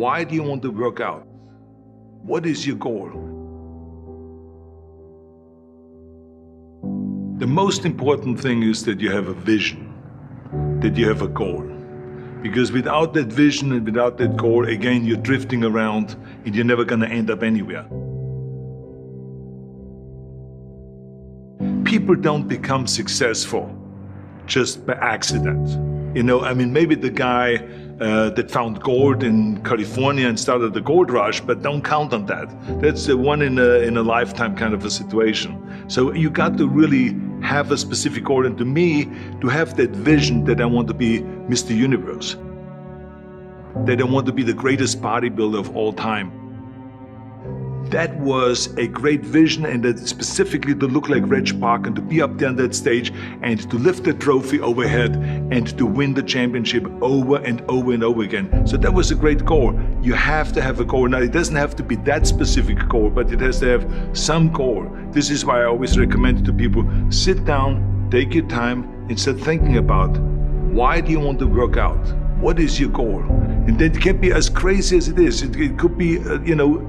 Why do you want to work out? What is your goal? The most important thing is that you have a vision, that you have a goal. Because without that vision and without that goal, again, you're drifting around and you're never going to end up anywhere. People don't become successful just by accident. Maybe the guy that found gold in California and started the gold rush, but don't count on that. That's a one in a lifetime kind of a situation. So you got to really have a specific goal, and to me, to have that vision that I want to be Mr. Universe, that I want to be the greatest bodybuilder of all time. That was a great vision, and that specifically to look like Reg Park and to be up there on that stage and to lift the trophy overhead and to win the championship over and over and over again. So that was a great goal. You have to have a goal. Now, it doesn't have to be that specific goal, but it has to have some goal. This is why I always recommend to people, sit down, take your time, and start thinking about, why do you want to work out? What is your goal? And that can be as crazy as it is. It could be,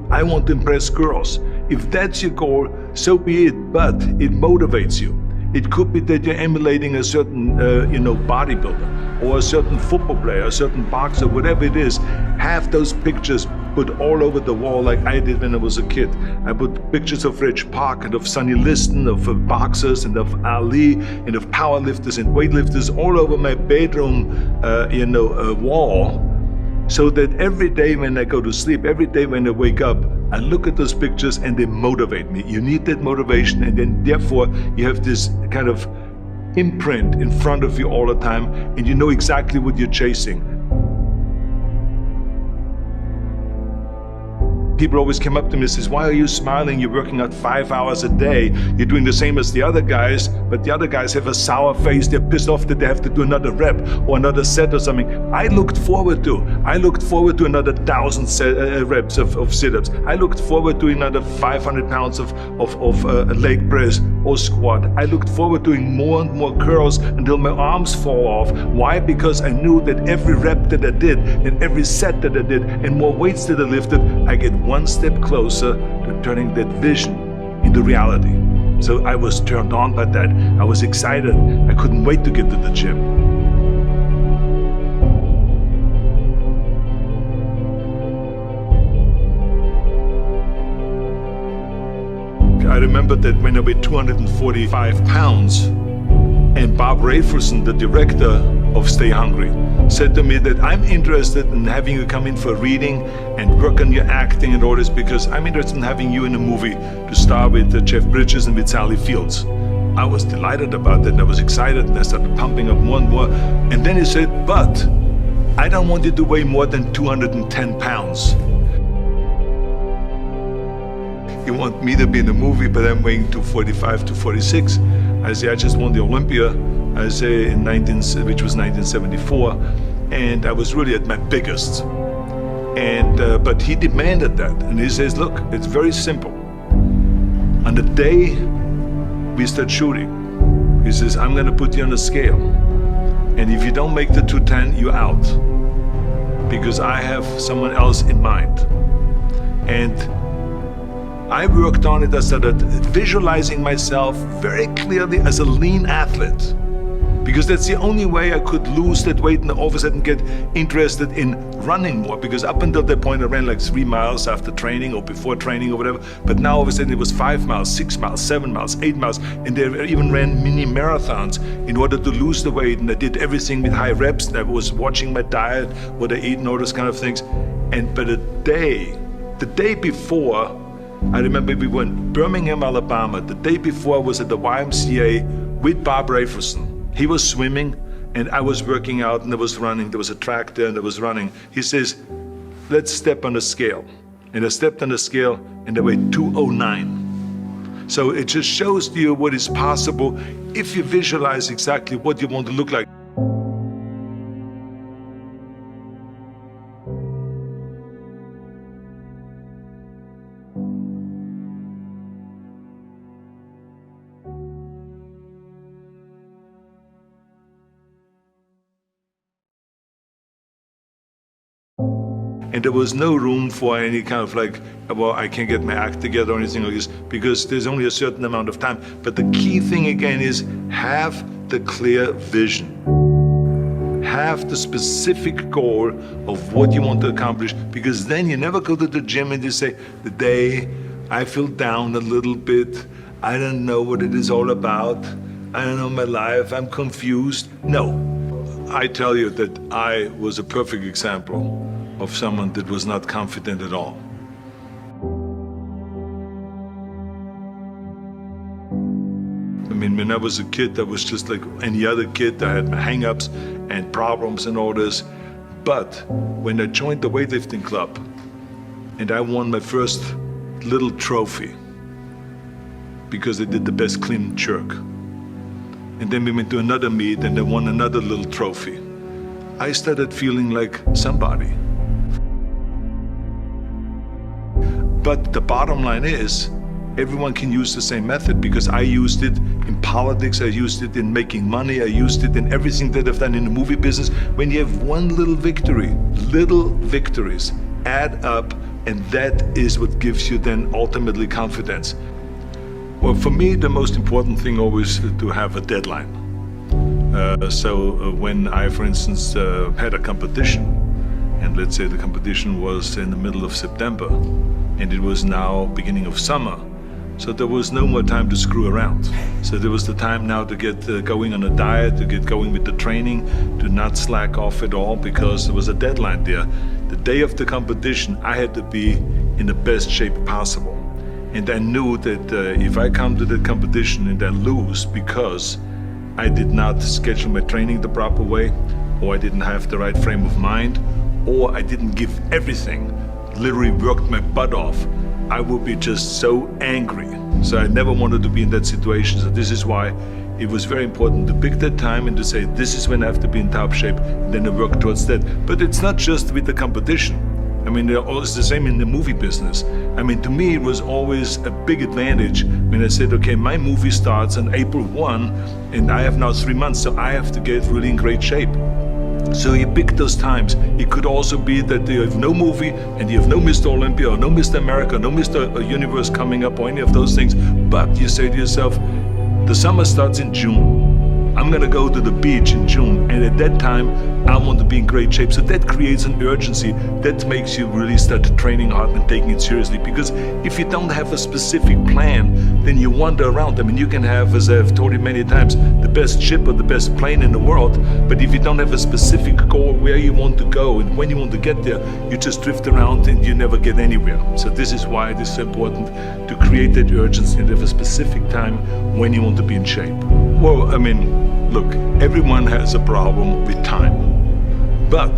I want to impress girls. If that's your goal, so be it, but it motivates you. It could be that you're emulating a certain, bodybuilder or a certain football player, a certain boxer, whatever it is. Have those pictures put all over the wall like I did when I was a kid. I put pictures of Reg Park and of Sonny Liston, of boxers and of Ali and of powerlifters and weightlifters all over my bedroom, wall. So that every day when I go to sleep, every day when I wake up, I look at those pictures and they motivate me. You need that motivation, and then therefore you have this kind of imprint in front of you all the time, and you know exactly what you're chasing. People always come up to me and says, why are you smiling? You're working out 5 hours a day. You're doing the same as the other guys, but the other guys have a sour face. They're pissed off that they have to do another rep or another set or something. I looked forward to another 1,000 reps of sit-ups. I looked forward to another 500 pounds of leg press or squat. I looked forward to doing more and more curls until my arms fall off. Why? Because I knew that every rep that I did and every set that I did and more weights that I lifted, I get one step closer to turning that vision into reality. So I was turned on by that. I was excited. I couldn't wait to get to the gym. I remember that when I weighed 245 pounds, and Bob Raferson, the director of Stay Hungry, said to me that I'm interested in having you come in for a reading and work on your acting and all this, because I'm interested in having you in a movie to star with Jeff Bridges and with Sally Fields. I was delighted about that, and I was excited, and I started pumping up more and more. And then he said, but I don't want you to weigh more than 210 pounds. You want me to be in the movie, but I'm weighing 245, 246. I say, I just won the Olympia, I say, which was 1974, and I was really at my biggest. And but he demanded that, and he says, look, it's very simple. On the day we start shooting, he says, I'm gonna put you on a scale, and if you don't make the 210, you're out, because I have someone else in mind. And I worked on it. I started visualizing myself very clearly as a lean athlete, because that's the only way I could lose that weight and all of a sudden get interested in running more, because up until that point I ran like 3 miles after training or before training or whatever, but now all of a sudden it was 5 miles, 6 miles, 7 miles, 8 miles, and they even ran mini marathons in order to lose the weight, and I did everything with high reps, and I was watching my diet, what I eat and all those kind of things. And but the day before, I remember we were in Birmingham, Alabama. The day before I was at the YMCA with Bob Raferson. He was swimming and I was working out, and I was running. There was a track there and I was running. He says, let's step on the scale. And I stepped on the scale and I weighed 209. So it just shows to you what is possible if you visualize exactly what you want to look like. And there was no room for any kind of like, well, I can't get my act together or anything like this, because there's only a certain amount of time. But the key thing again is have the clear vision. Have the specific goal of what you want to accomplish, because then you never go to the gym and you say, the day I feel down a little bit, I don't know what it is all about, I don't know my life, I'm confused. No, I tell you that I was a perfect example of someone that was not confident at all. I mean, when I was a kid, I was just like any other kid. I had my hang-ups and problems and all this. But when I joined the weightlifting club and I won my first little trophy because I did the best clean and jerk, and then we went to another meet and I won another little trophy, I started feeling like somebody. But the bottom line is, everyone can use the same method, because I used it in politics, I used it in making money, I used it in everything that I've done in the movie business. When you have one little victory, little victories add up, and that is what gives you then ultimately confidence. Well, for me, the most important thing always to have a deadline. So when I, for instance, had a competition, and let's say the competition was in the middle of September, and it was now beginning of summer, so there was no more time to screw around. So there was the time now to get going on a diet, to get going with the training, to not slack off at all, because there was a deadline there. The day of the competition, I had to be in the best shape possible. And I knew that if I come to the competition and I lose because I did not schedule my training the proper way, or I didn't have the right frame of mind, or I didn't give everything, literally worked my butt off, I would be just so angry. So I never wanted to be in that situation. So this is why it was very important to pick that time and to say, this is when I have to be in top shape, and then I work towards that. But it's not just with the competition. I mean, it's the same in the movie business. I mean, to me, it was always a big advantage when I said, okay, my movie starts on April 1, and I have now 3 months, so I have to get really in great shape. So you pick those times. It could also be that you have no movie and you have no Mr. Olympia or no Mr. America, no Mr. Universe coming up or any of those things. But you say to yourself, the summer starts in June. I'm gonna go to the beach in June, and at that time, I want to be in great shape. So that creates an urgency that makes you really start training hard and taking it seriously. Because if you don't have a specific plan, then you wander around. I mean, you can have, as I've told you many times, the best ship or the best plane in the world, but if you don't have a specific goal where you want to go and when you want to get there, you just drift around and you never get anywhere. So this is why it is so important to create that urgency and have a specific time when you want to be in shape. Well, I mean, look, everyone has a problem with time. But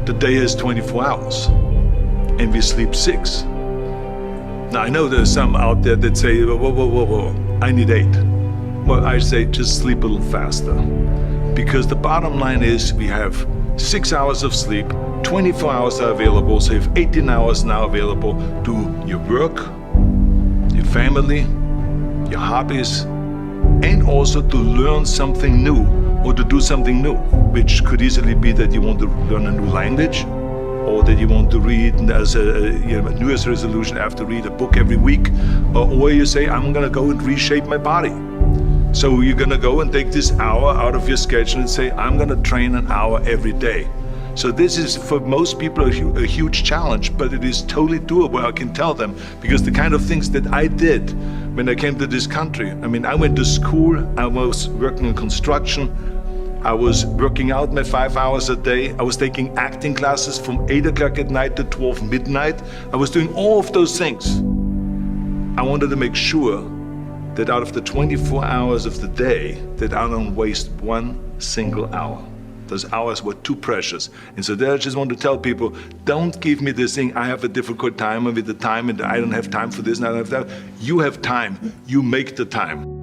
the day is 24 hours and we sleep 6. Now I know there's some out there that say, whoa, I need 8. Well, I say just sleep a little faster. Because the bottom line is we have 6 hours of sleep, 24 hours are available, so you have 18 hours now available to your work, your family, your hobbies, and also to learn something new or to do something new, which could easily be that you want to learn a new language, or that you want to read as a New Year's resolution, I have to read a book every week, or you say, I'm gonna go and reshape my body. So you're gonna go and take this hour out of your schedule and say, I'm gonna train an hour every day. So this is, for most people, a huge challenge, but it is totally doable, I can tell them, because the kind of things that I did when I came to this country, I mean, I went to school, I was working in construction, I was working out my 5 hours a day, I was taking acting classes from 8 o'clock at night to 12 midnight, I was doing all of those things. I wanted to make sure that out of the 24 hours of the day, that I don't waste one single hour. Those hours were too precious. And so there I just want to tell people, don't give me this thing, I have a difficult time with the time and I don't have time for this and I don't have that. You have time, you make the time.